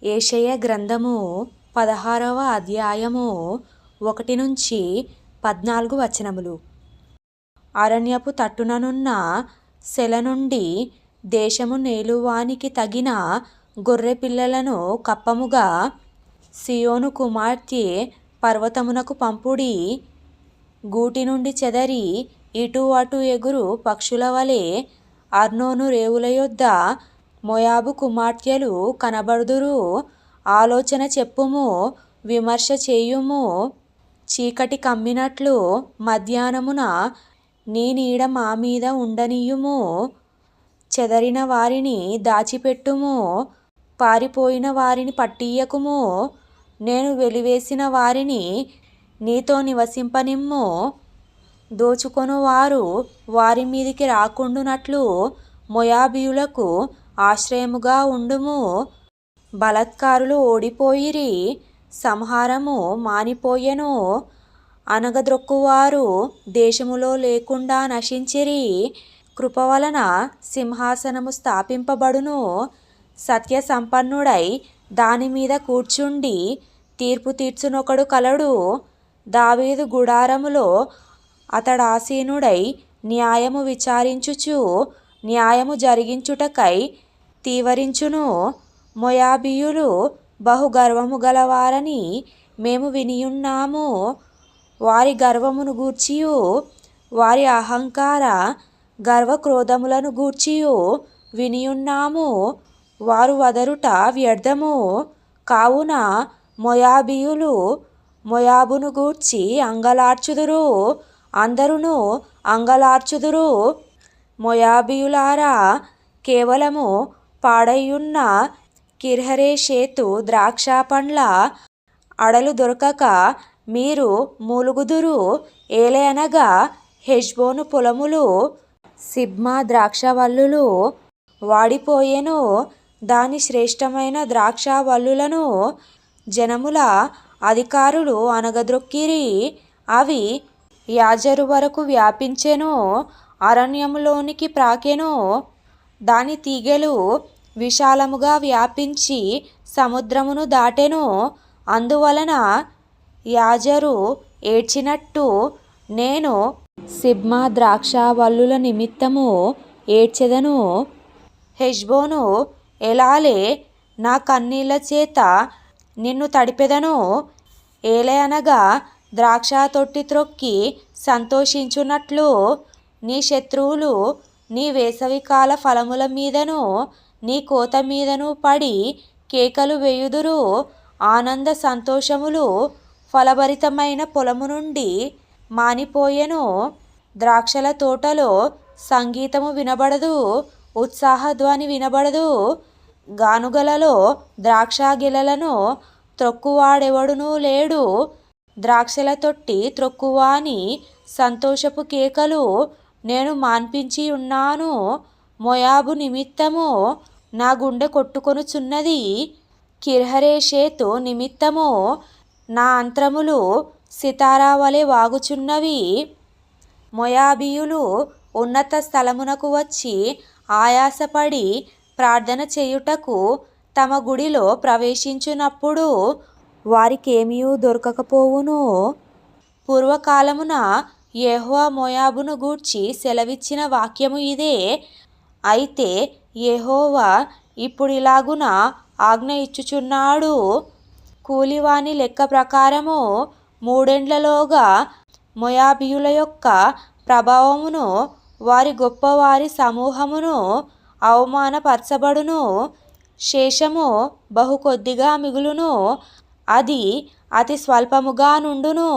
యెషయా గ్రంథము 16వ అధ్యాయము 1-14 వచనములు. అరణ్యపు తట్టుననున్న సెల నుండి దేశము నేలువానికి తగిన గొర్రెపిల్లలను కప్పముగా సీయోను కుమార్తె పర్వతమునకు పంపుడి. గూటి నుండి చెదరి ఇటు అటు ఎగురు పక్షుల వలె అర్నోను రేవుల యొద్ద మోయాబు కుమార్తెలు కనబడుదురు. ఆలోచన చెప్పుము, విమర్శ చేయుము. చీకటి కమ్మినట్లు మధ్యాహ్నమున నీ నీడ మా మీద ఉండనీయుము. చెదరిన వారిని దాచిపెట్టుము, పారిపోయిన వారిని పట్టియ్యకుము. నేను వెలివేసిన వారిని నీతో నివసింపనిమ్ము. దోచుకొనువారు వారి మీదికి రాకుండునట్లు మోయాబీయులకు ఆశ్రయముగా ఉండుము. బలాత్కారులు ఓడిపోయిరి, సంహారము మానిపోయెను. అనగద్రొక్కువారు దేశములో లేకుండా నశించిరి. కృప వలన సింహాసనము స్థాపింపబడును. సత్య సంపన్నుడై దాని మీద కూర్చుండి తీర్పు తీర్చునొకడు కలడు. దావీదు గుడారములో అతడాసీనుడై న్యాయము విచారించుచు న్యాయము జరిగించుటకై తీవరించును. మోయాబీయులు బహు గర్వము గలవారని మేము వినియున్నాము. వారి గర్వమును గూర్చియు వారి అహంకార గర్వక్రోధములను గూర్చియు వినియున్నాము. వారు వదరుట వ్యర్థము. కావున మోయాబీయులు మోయాబును గూర్చి అంగలార్చుదురు, అందరును అంగలార్చుదురు. మోయాబీయులారా, కేవలము పాడైయున్న కిర్హరేషెతు ద్రాక్ష పండ్ల అడలు దొరకక మీరు మూలుగుదురు. ఏలయనగా హెష్బోను పొలములు, సిబ్మా ద్రాక్షవల్లులు వాడిపోయెను. దాని శ్రేష్టమైన ద్రాక్షవల్లులను జనముల అధికారులు అనగద్రొక్కిరి. అవి యాజరు వరకు వ్యాపించెను, అరణ్యములోనికి ప్రాకెను. దాని తీగెలు విశాలముగా వ్యాపించి సముద్రమును దాటెను. అందువలన యాజరు ఏడ్చినట్టు నేను సిబ్మా ద్రాక్షవల్లుల నిమిత్తము ఏడ్చెదను. హెష్బోను ఎలాలే, నా కన్నీళ్ల చేత నిన్ను తడిపెదను. ఏలయనగా ద్రాక్ష తొట్టి త్రొక్కి సంతోషించున్నట్లు నీ శత్రువులు నీ వేసవికాల ఫలముల మీదను నీ కోత మీదను పడి కేకలు వేయుదురు. ఆనంద సంతోషములు ఫలభరితమైన పొలము నుండి మానిపోయెను. ద్రాక్షల తోటలో సంగీతము వినబడదు, ఉత్సాహధ్వని వినబడదు. గానుగలలో ద్రాక్ష గెలలను త్రొక్కువాడెవడునూ లేడు. ద్రాక్షల తొట్టి త్రొక్కువాని సంతోషపు కేకలు నేను మాన్పించి ఉన్నాను. మోయాబు నిమిత్తము నా గుండె కొట్టుకొనుచున్నది. కిర్హరేషెతు నిమిత్తము నా అంత్రములు సితారా వలె వాగుచున్నవి. మోయాబీయులు ఉన్నత స్థలమునకు వచ్చి ఆయాసపడి ప్రార్థన చేయుటకు తమ గుడిలో ప్రవేశించునప్పుడు వారికేమియూ దొరకకపోవును. పూర్వకాలమున యెహోవా మోయాబును గూర్చి సెలవిచ్చిన వాక్యము ఇదే. అయితే యెహోవా ఇప్పుడిలాగున ఆజ్ఞ ఇచ్చుచున్నాడు. కూలివాని లెక్క ప్రకారము 3 ఏండ్లలోగా మోయాబీయుల యొక్క ప్రభావమును వారి గొప్పవారి సమూహమును అవమానపరచబడును. శేషము బహు కొద్దిగా మిగులును, అది అతి స్వల్పముగా నుండును.